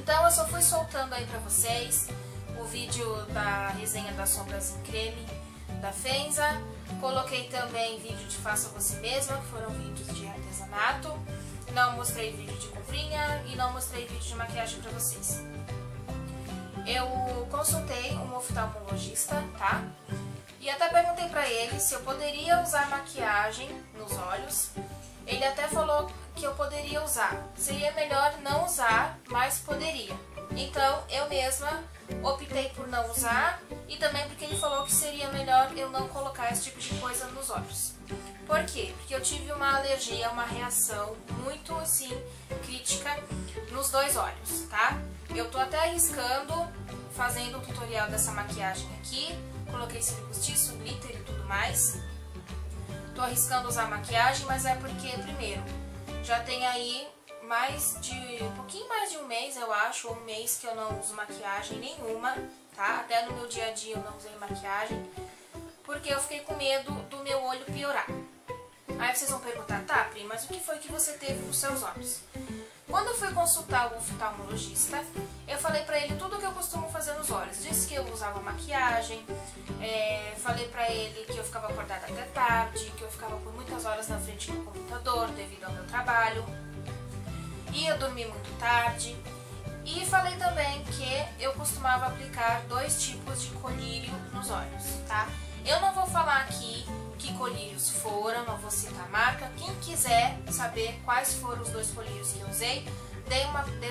Então eu só fui soltando aí pra vocês o vídeo da resenha das sombras em creme da Fenza. Coloquei também vídeo de faça você mesma, que foram vídeos de artesanato. Não mostrei vídeo de comprinha e não mostrei vídeo de maquiagem pra vocês. Eu consultei um oftalmologista, tá? E até perguntei pra ele se eu poderia usar maquiagem nos olhos. Ele até falou que eu poderia usar. Seria melhor não usar, mas poderia. Então eu mesma optei por não usar e também porque ele falou que seria melhor eu não colocar esse tipo de coisa nos olhos. Por quê? Porque eu tive uma alergia, uma reação muito assim crítica nos dois olhos, tá? Eu tô até arriscando, fazendo o tutorial dessa maquiagem aqui. Coloquei cílio postiço, glitter e tudo mais. Tô arriscando usar maquiagem, mas é porque, primeiro, já tem aí um pouquinho mais de um mês, eu acho, ou um mês que eu não uso maquiagem nenhuma, tá? Até no meu dia a dia eu não usei maquiagem, porque eu fiquei com medo do meu olho piorar. Aí vocês vão perguntar, tá, Pri, mas o que foi que você teve nos seus olhos? Quando eu fui consultar o oftalmologista, eu falei pra ele tudo o que eu costumo fazer nos olhos. Disse que eu usava maquiagem, falei pra ele que eu ficava acordada até tarde, que eu ficava por muitas horas na frente do computador devido ao meu trabalho, ia dormir muito tarde. E falei também que eu costumava aplicar 2 tipos de colírio nos olhos, tá? Eu não vou falar aqui que colírios foram, não vou citar a marca. Quem quiser saber quais foram os 2 colírios que eu usei, dê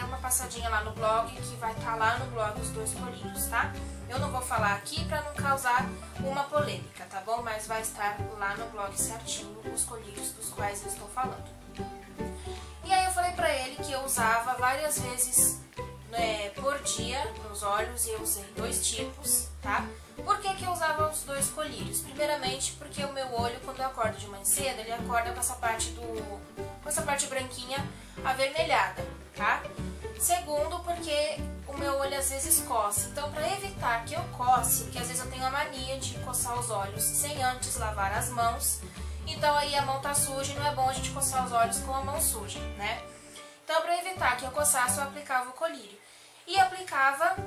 uma passadinha lá no blog, que vai estar lá no blog os 2 colírios, tá? Eu não vou falar aqui para não causar uma polêmica, tá bom? Mas vai estar lá no blog certinho os colírios dos quais eu estou falando. E aí eu falei pra ele que eu usava várias vezes por dia nos olhos, e eu usei 2 tipos, tá? Por que que eu usava os 2 colírios? Primeiramente porque o meu olho, quando eu acordo de manhã cedo, ele acorda com essa parte branquinha avermelhada, tá? Segundo, porque o meu olho às vezes coça. Então, pra evitar que eu coce, porque às vezes eu tenho a mania de coçar os olhos sem antes lavar as mãos, então aí a mão tá suja e não é bom a gente coçar os olhos com a mão suja, né? Então, pra evitar que eu coçasse, eu aplicava o colírio. E aplicava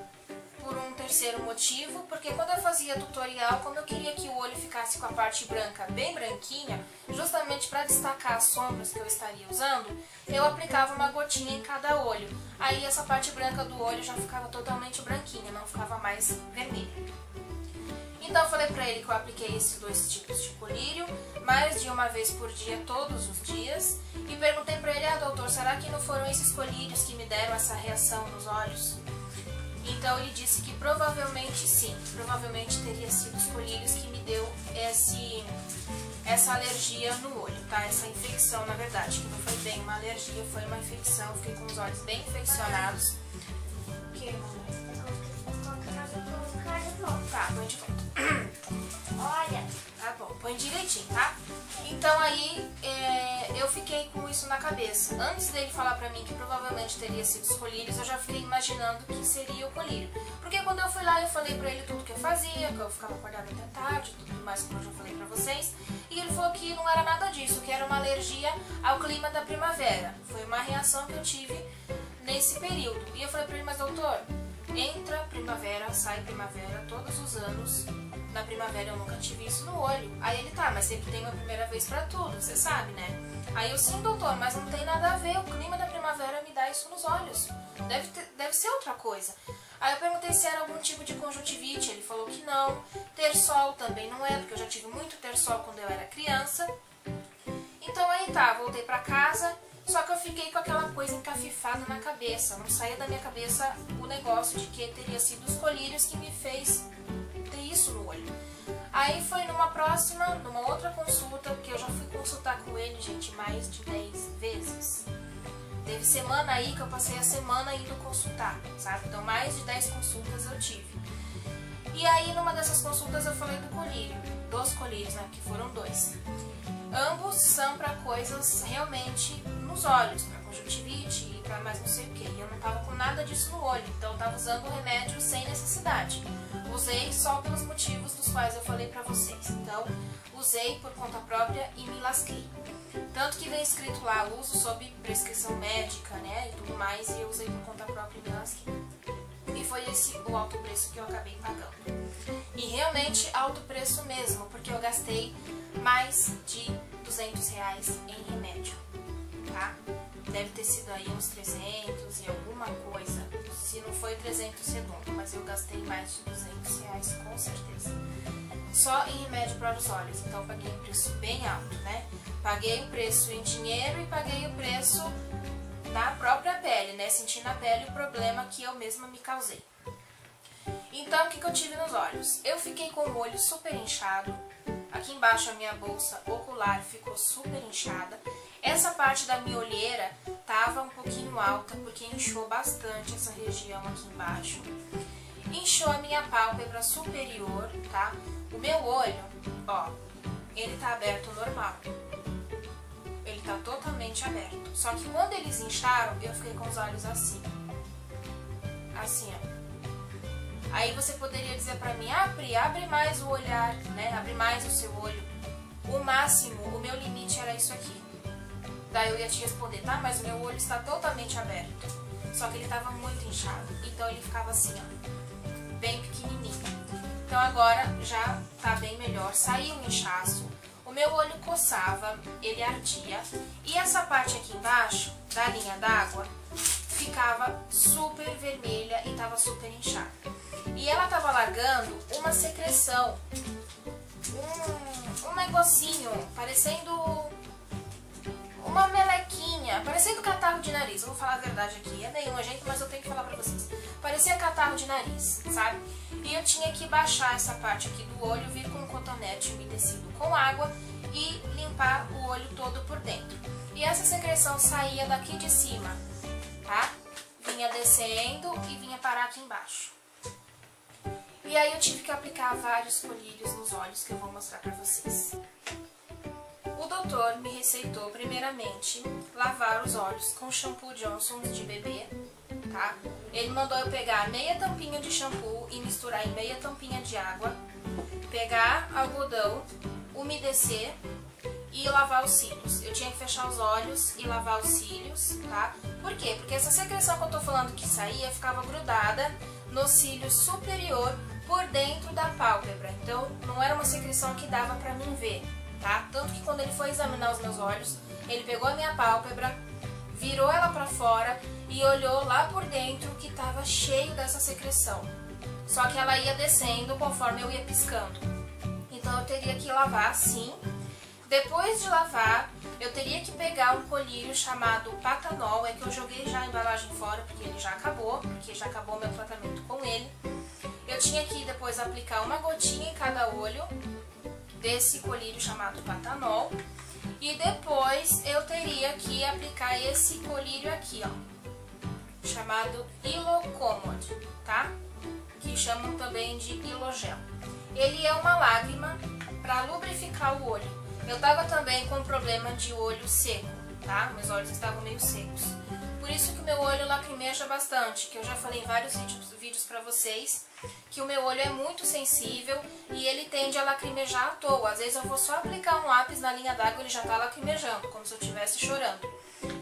por um terceiro motivo, porque quando eu fazia tutorial, como eu queria que o olho ficasse com a parte branca bem branquinha, justamente para destacar as sombras que eu estaria usando, eu aplicava uma gotinha em cada olho. Aí essa parte branca do olho já ficava totalmente branquinha, não ficava mais vermelha. Então eu falei pra ele que eu apliquei esses 2 tipos de colírio, mais de uma vez por dia, todos os dias, e perguntei pra ele, doutor, será que não foram esses colírios que me deram essa reação nos olhos? Então ele disse que provavelmente sim, provavelmente teria sido os colírios que me deu essa alergia no olho, tá? Essa infecção, na verdade, que não foi bem uma alergia, foi uma infecção, eu fiquei com os olhos bem infeccionados. O que, mamãe? Tá, põe de volta. Olha, tá bom, põe direitinho, tá? Então aí eu fiquei com isso na cabeça. Antes dele falar pra mim que provavelmente teria sido os colírios, eu já fiquei imaginando que seria o colírio. Porque quando eu fui lá, eu falei pra ele tudo que eu fazia, que eu ficava acordada até tarde, tudo mais como eu já falei pra vocês. E ele falou que não era nada disso, que era uma alergia ao clima da primavera. Foi uma reação que eu tive nesse período. E eu falei pra ele, mas doutor, entra primavera, sai primavera, todos os anos. Na primavera eu nunca tive isso no olho. Aí ele, tá, mas sempre tem uma primeira vez pra tudo, você sabe, né? Aí eu, sim, doutor, mas não tem nada a ver, o clima da primavera me dá isso nos olhos. Deve ser outra coisa. Aí eu perguntei se era algum tipo de conjuntivite, ele falou que não. Ter sol também não é, porque eu já tive muito ter sol quando eu era criança. Então aí tá, voltei pra casa, só que eu fiquei com aquela coisa encafifada na cabeça. Não saía da minha cabeça o negócio de que teria sido os colírios que me fez ter isso no olho. Aí foi numa outra consulta, porque eu já fui consultar com ele, gente, mais de 10 vezes. Teve semana aí que eu passei a semana indo consultar, sabe? Então mais de 10 consultas eu tive. E aí numa dessas consultas eu falei do colírio, dos colírios, né? Que foram 2. Ambos são para coisas realmente nos olhos, para conjuntivite e para mais não sei o que. E eu não tava com nada disso no olho, então eu tava usando o remédio sem necessidade. Usei só pelos motivos dos quais eu falei pra vocês. Então, usei por conta própria e me lasquei. Tanto que vem escrito lá, uso sob prescrição médica, né, e tudo mais, e eu usei por conta própria em Musk. E foi esse o alto preço que eu acabei pagando. E realmente alto preço mesmo, porque eu gastei mais de R$200 em remédio, tá? Deve ter sido aí uns 300 e alguma coisa, se não foi 300 redondo, mas eu gastei mais de R$200 com certeza. Só em remédio para os olhos, então eu paguei um preço bem alto, né? Paguei o preço em dinheiro e paguei o preço na própria pele, né? Senti na pele o problema que eu mesma me causei. Então, o que eu tive nos olhos? Eu fiquei com o olho super inchado. Aqui embaixo a minha bolsa ocular ficou super inchada. Essa parte da minha olheira tava um pouquinho alta, porque inchou bastante essa região aqui embaixo. Inchou a minha pálpebra superior, tá? O meu olho, ó, ele tá aberto normal. Ele tá totalmente aberto. Só que quando eles incharam, eu fiquei com os olhos assim. Assim, ó. Aí você poderia dizer pra mim, abre mais o olhar, né? Abre mais o seu olho. O máximo, o meu limite era isso aqui. Daí eu ia te responder, tá? Mas o meu olho está totalmente aberto. Só que ele tava muito inchado. Então ele ficava assim, ó. Bem pequenininho. Então agora já tá bem melhor. Saiu o inchaço. O meu olho coçava, ele ardia. E essa parte aqui embaixo, da linha d'água, ficava super vermelha e tava super inchada. E ela tava largando uma secreção, um negocinho, parecendo uma melequinha, parecendo catarro de nariz. Eu vou falar a verdade aqui, é meio nojento, mas eu tenho que falar pra vocês. Parecia catarro de nariz, sabe? E eu tinha que baixar essa parte aqui do olho, vir com um cotonete umedecido com água e limpar o olho todo por dentro. E essa secreção saía daqui de cima, tá? Vinha descendo e vinha parar aqui embaixo. E aí eu tive que aplicar vários colírios nos olhos que eu vou mostrar pra vocês. O doutor me receitou primeiramente lavar os olhos com shampoo Johnson's de bebê, tá? Ele mandou eu pegar meia tampinha de shampoo e misturar em meia tampinha de água, pegar algodão, umedecer e lavar os cílios. Eu tinha que fechar os olhos e lavar os cílios, tá? Por quê? Porque essa secreção que eu tô falando que saía ficava grudada no cílio superior por dentro da pálpebra. Então não era uma secreção que dava pra mim ver, tá? Tanto que quando ele foi examinar os meus olhos, ele pegou a minha pálpebra, virou ela pra fora e olhou lá por dentro que tava cheio dessa secreção. Só que ela ia descendo conforme eu ia piscando. Então eu teria que lavar assim. Depois de lavar, eu teria que pegar um colírio chamado Patanol. É que eu joguei já a embalagem fora porque ele já acabou, o meu tratamento com ele. Eu tinha que depois aplicar uma gotinha em cada olho desse colírio chamado Patanol. E depois eu teria que aplicar esse colírio aqui, ó, chamado Ilocomod, tá? Que chamam também de Ilogel. Ele é uma lágrima para lubrificar o olho. Eu tava também com problema de olho seco, tá? Meus olhos estavam meio secos. Por isso que o meu olho lacrimeja bastante, que eu já falei em vários vídeos pra vocês, que o meu olho é muito sensível e ele tende a lacrimejar à toa. Às vezes eu vou só aplicar um lápis na linha d'água e ele já tá lacrimejando, como se eu estivesse chorando.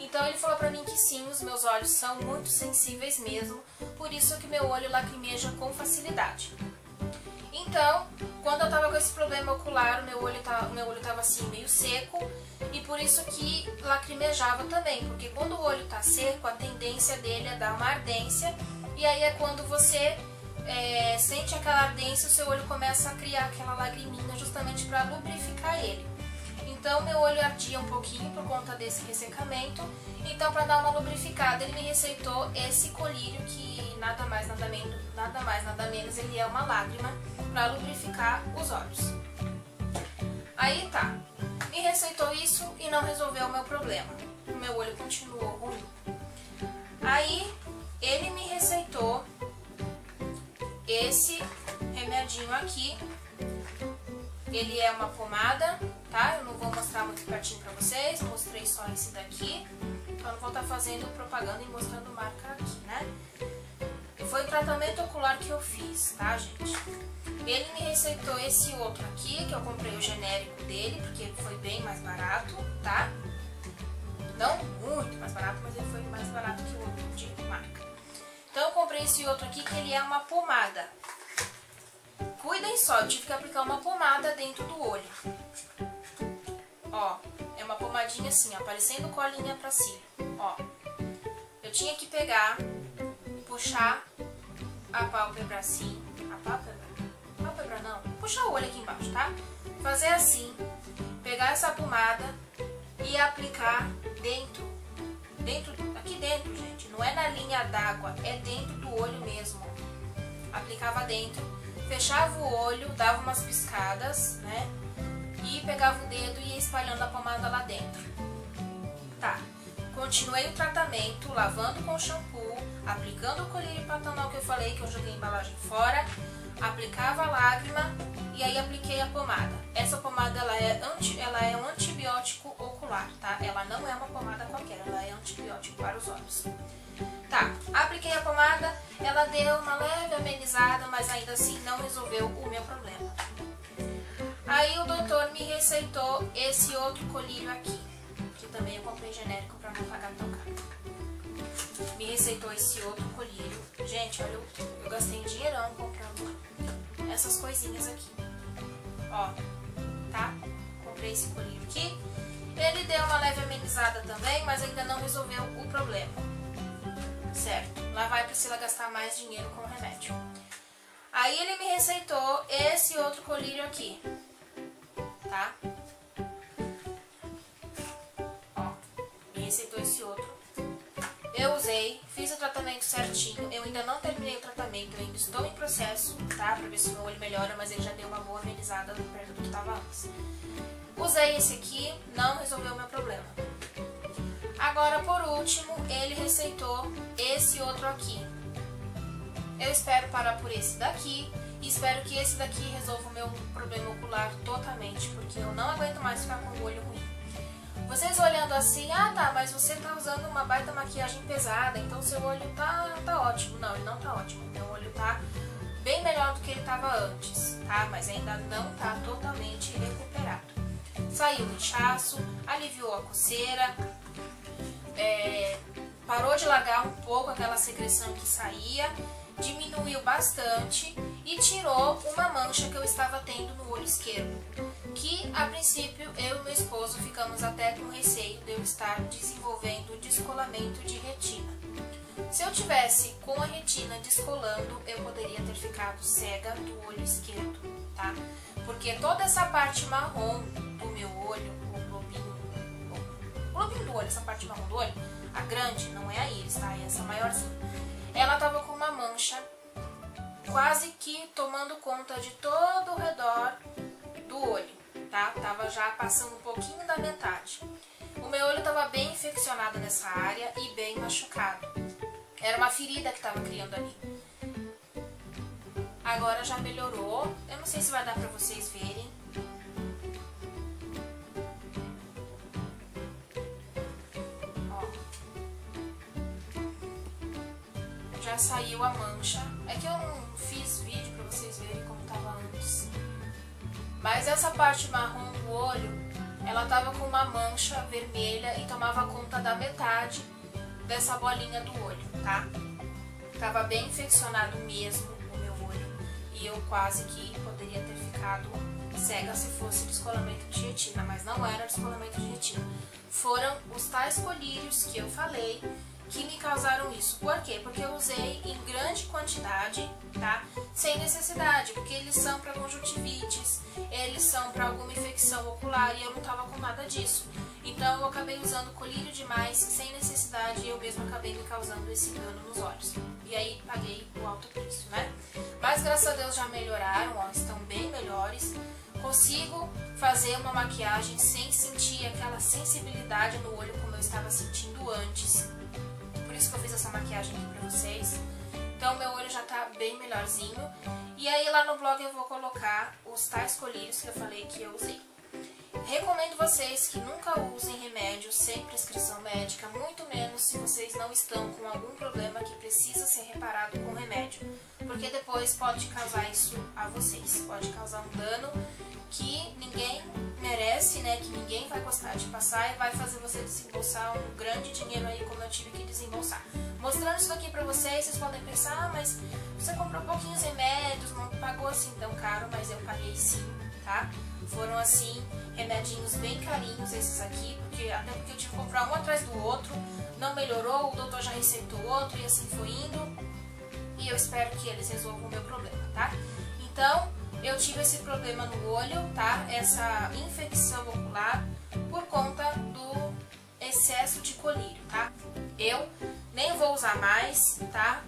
Então ele falou pra mim que sim, os meus olhos são muito sensíveis mesmo, por isso que meu olho lacrimeja com facilidade. Então, quando eu tava com esse problema ocular, o meu olho tava assim, meio seco, e por isso que lacrimejava também, porque quando o olho tá seco, a tendência dele é dar uma ardência, e aí é quando você sente aquela ardência, o seu olho começa a criar aquela lagriminha justamente para lubrificar ele. Então, meu olho ardia um pouquinho por conta desse ressecamento, então para dar uma lubrificada, ele me receitou esse colírio que nada mais, nada menos, ele é uma lágrima para lubrificar os olhos. Aí tá, me receitou isso e não resolveu o meu problema. O meu olho continuou ruim. Aí ele me receitou esse remedinho aqui. Ele é uma pomada, tá? Eu não vou mostrar muito pertinho pra vocês, mostrei só esse daqui. Então não vou estar fazendo propaganda e mostrando marca aqui, né? Foi o tratamento ocular que eu fiz, tá, gente? Ele me receitou esse outro aqui, que eu comprei o genérico dele, porque ele foi bem mais barato, tá? Não muito mais barato, mas ele foi mais barato que o outro de marca. Então eu comprei esse outro aqui, que ele é uma pomada. Cuidem só, eu tive que aplicar uma pomada dentro do olho. Ó, é uma pomadinha assim, ó, parecendo colinha pra cima. Ó, eu tinha que pegar, puxar a pálpebra assim. A pálpebra? Pálpebra não. Puxar o olho aqui embaixo, tá? Fazer assim, pegar essa pomada e aplicar dentro, aqui dentro, gente. Não é na linha d'água, é dentro do olho mesmo. Aplicava dentro, fechava o olho, dava umas piscadas, né? E pegava o dedo e ia espalhando a pomada lá dentro. Tá. Continuei o tratamento, lavando com shampoo, aplicando o colírio pantanal que eu falei, que eu joguei a embalagem fora, aplicava a lágrima e aí apliquei a pomada. Essa pomada ela é um antibiótico ocular, tá? Ela não é uma pomada qualquer, ela é antibiótico para os olhos. Tá, apliquei a pomada, ela deu uma leve amenizada, mas ainda assim não resolveu o meu problema. Aí o doutor me receitou esse outro colírio aqui, que também eu comprei genérico para não pagar tão caro. Me receitou esse outro colírio. Gente, olha, eu gastei um dinheirão comprando essas coisinhas aqui. Ó, tá? Comprei esse colírio aqui. Ele deu uma leve amenizada também, mas ainda não resolveu o problema. Certo? Lá vai a Priscila gastar mais dinheiro com o remédio. Aí ele me receitou esse outro colírio aqui. Tá? Ó, me receitou esse outro. Eu usei, fiz o tratamento certinho. Eu ainda não terminei o tratamento, eu ainda estou em processo, tá? Pra ver se o meu olho melhora, mas ele já deu uma boa amenizada perto do que estava antes. Usei esse aqui, não resolveu o meu problema. Agora, por último, ele receitou esse outro aqui. Eu espero parar por esse daqui e espero que esse daqui resolva o meu problema ocular totalmente, porque eu não aguento mais ficar com o olho ruim. Vocês olhando assim, ah tá, mas você tá usando uma baita maquiagem pesada, então seu olho tá ótimo. Não, ele não tá ótimo, meu olho tá bem melhor do que ele tava antes, tá? Mas ainda não tá totalmente recuperado. Saiu o inchaço, aliviou a coceira, parou de largar um pouco aquela secreção que saía, diminuiu bastante e tirou uma mancha que eu estava tendo no olho esquerdo, que a princípio eu e meu esposo ficamos até com receio de eu estar desenvolvendo descolamento de retina. Se eu tivesse com a retina descolando, eu poderia ter ficado cega do olho esquerdo, tá? Porque toda essa parte marrom do meu olho, o globinho do olho, essa parte marrom do olho, a grande, não é a íris, tá? É essa maiorzinha. Ela tava com uma mancha quase que tomando conta de todo o redor do olho, tá? Tava já passando um pouquinho da metade. O meu olho tava bem infeccionado nessa área e bem machucado. Era uma ferida que tava criando ali. Agora já melhorou. Eu não sei se vai dar pra vocês verem. Já saiu a mancha. É que eu não fiz vídeo pra vocês verem como tava antes. Mas essa parte marrom do olho, ela tava com uma mancha vermelha e tomava conta da metade dessa bolinha do olho, tá? Tava bem infeccionado mesmo o meu olho. E eu quase que poderia ter ficado cega se fosse descolamento de retina. Mas não era descolamento de retina. Foram os tais colírios que eu falei que me causaram isso. Por quê? Porque eu usei em grande quantidade, tá? Sem necessidade, porque eles são para conjuntivites, eles são para alguma infecção ocular e eu não tava com nada disso. Então eu acabei usando colírio demais, sem necessidade, e eu mesma acabei me causando esse dano nos olhos. E aí paguei o alto preço, né? Mas graças a Deus já melhoraram, ó, estão bem melhores. Consigo fazer uma maquiagem sem sentir aquela sensibilidade no olho como eu estava sentindo antes. Por isso que eu fiz essa maquiagem aqui pra vocês. Então meu olho já tá bem melhorzinho. E aí lá no blog eu vou colocar os tais colírios que eu falei que eu usei. Recomendo vocês que nunca usem remédio sem prescrição médica, muito menos se vocês não estão com algum problema que precisa ser reparado com remédio, porque depois pode causar isso a vocês, pode causar um dano que ninguém merece, né, que ninguém vai gostar de passar e vai fazer você desembolsar um grande dinheiro aí, como eu tive que desembolsar. Mostrando isso aqui pra vocês, vocês podem pensar, mas você comprou pouquinhos remédios, não pagou assim tão caro, mas eu paguei sim, tá? Foram assim, remedinhos bem carinhos esses aqui, até porque eu tive que comprar um atrás do outro, não melhorou, o doutor já receitou outro e assim foi indo, e eu espero que eles resolvam o meu problema, tá? Então, eu tive esse problema no olho, tá? Essa infecção ocular por conta do excesso de colírio, tá? Eu nem vou usar mais, tá?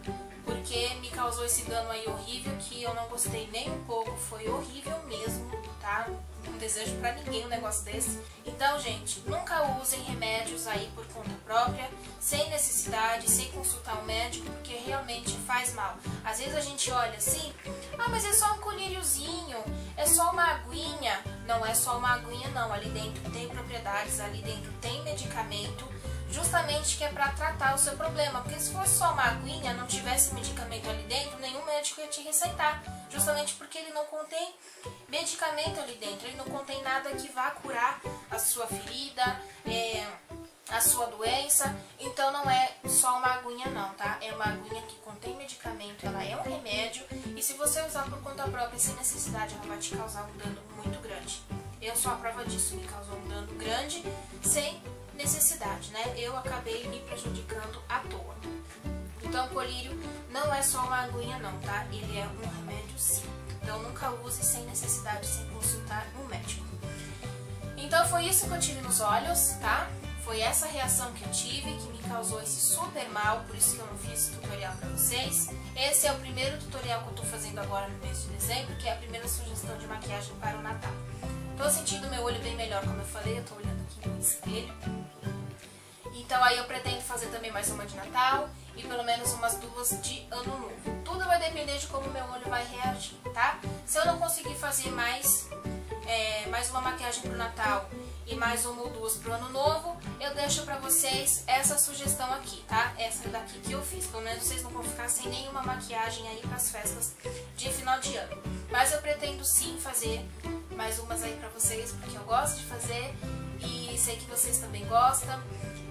Porque me causou esse dano aí horrível que eu não gostei nem um pouco, foi horrível mesmo, tá? Não desejo pra ninguém um negócio desse. Então, gente, nunca usem remédios aí por conta própria, sem necessidade, sem consultar um médico, porque realmente faz mal. Às vezes a gente olha assim, ah, mas é só um colíriozinho, é só uma aguinha. Não é só uma aguinha não, ali dentro tem propriedades, ali dentro tem medicamento, justamente que é para tratar o seu problema, porque se fosse só uma aguinha, não tivesse medicamento ali dentro, nenhum médico ia te receitar, justamente porque ele não contém medicamento ali dentro, ele não contém nada que vá curar a sua ferida, a sua doença, então não é só uma aguinha não, tá? É uma aguinha que contém medicamento, ela é um remédio, e se você usar por conta própria sem necessidade, ela vai te causar um dano muito grande. Eu sou a prova disso, me causou um dano grande sem necessidade, né? Eu acabei me prejudicando à toa. Então, o colírio não é só uma aguinha não, tá? Ele é um remédio sim. Então, nunca use sem necessidade, sem consultar um médico. Então, foi isso que eu tive nos olhos, tá? Foi essa reação que eu tive que me causou esse super mal, por isso que eu não fiz tutorial pra vocês. Esse é o primeiro tutorial que eu tô fazendo agora no mês de dezembro, que é a primeira sugestão de maquiagem para o Natal. Tô sentindo meu olho bem melhor, como eu falei, eu tô olhando aqui no espelho. Então aí eu pretendo fazer também mais uma de Natal e pelo menos umas duas de Ano Novo. Tudo vai depender de como meu olho vai reagir, tá? Se eu não conseguir fazer mais uma maquiagem pro Natal e mais uma ou duas pro Ano Novo, eu deixo pra vocês essa sugestão aqui, tá? Essa daqui que eu fiz, pelo menos vocês não vão ficar sem nenhuma maquiagem aí pras festas de final de ano. Mas eu pretendo sim fazer mais umas aí pra vocês, porque eu gosto de fazer e sei que vocês também gostam.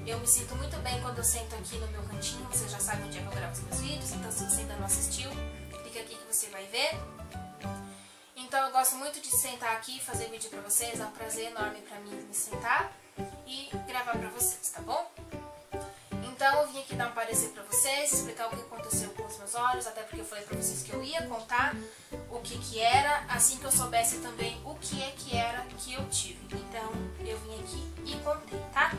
Eu me sinto muito bem quando eu sento aqui no meu cantinho, você já sabe onde é que eu gravo os meus vídeos, então se você ainda não assistiu, clica aqui que você vai ver. Então eu gosto muito de sentar aqui e fazer vídeo pra vocês, é um prazer enorme pra mim me sentar e gravar pra vocês, tá bom? Então eu vim aqui dar um parecer pra vocês, explicar o que aconteceu com os meus olhos, até porque eu falei pra vocês que eu ia contar o que era, assim que eu soubesse também o que é que era que eu tive. Então eu vim aqui e contei, tá?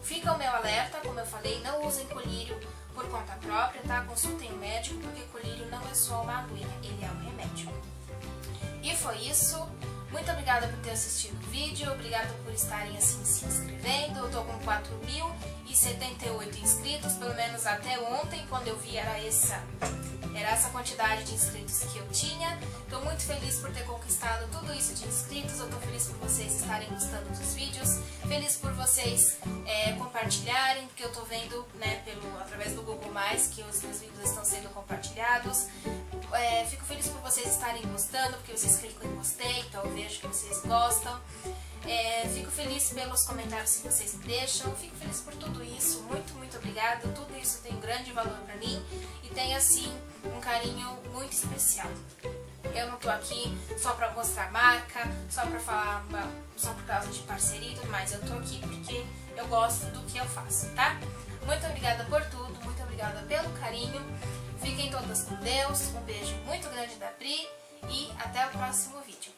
Fica o meu alerta, como eu falei, não usem colírio por conta própria, tá? Consultem o médico, porque colírio não é só uma aguinha, ele é um remédio. E foi isso. Muito obrigada por ter assistido o vídeo, obrigada por estarem assim se inscrevendo. Eu tô com 4.078 inscritos, pelo menos até ontem, quando eu vi era essa quantidade de inscritos que eu tinha. Tô muito feliz por ter conquistado tudo isso de inscritos, eu tô feliz por vocês estarem gostando dos vídeos, feliz por vocês compartilharem, porque eu tô vendo, né, através do Google+, que os meus vídeos estão sendo compartilhados. Fico feliz por vocês estarem gostando, porque vocês clicam em gostei, então eu vejo que vocês gostam. Fico feliz pelos comentários que vocês me deixam, fico feliz por tudo isso, muito, muito obrigada. Tudo isso tem um grande valor pra mim e tem, assim, um carinho muito especial. Eu não tô aqui só pra mostrar marca, só pra falar, só por causa de parceria e tudo mais. Eu tô aqui porque eu gosto do que eu faço, tá? Muito obrigada por tudo, muito obrigada pelo carinho. Fiquem todas com Deus, um beijo muito grande da Pri e até o próximo vídeo.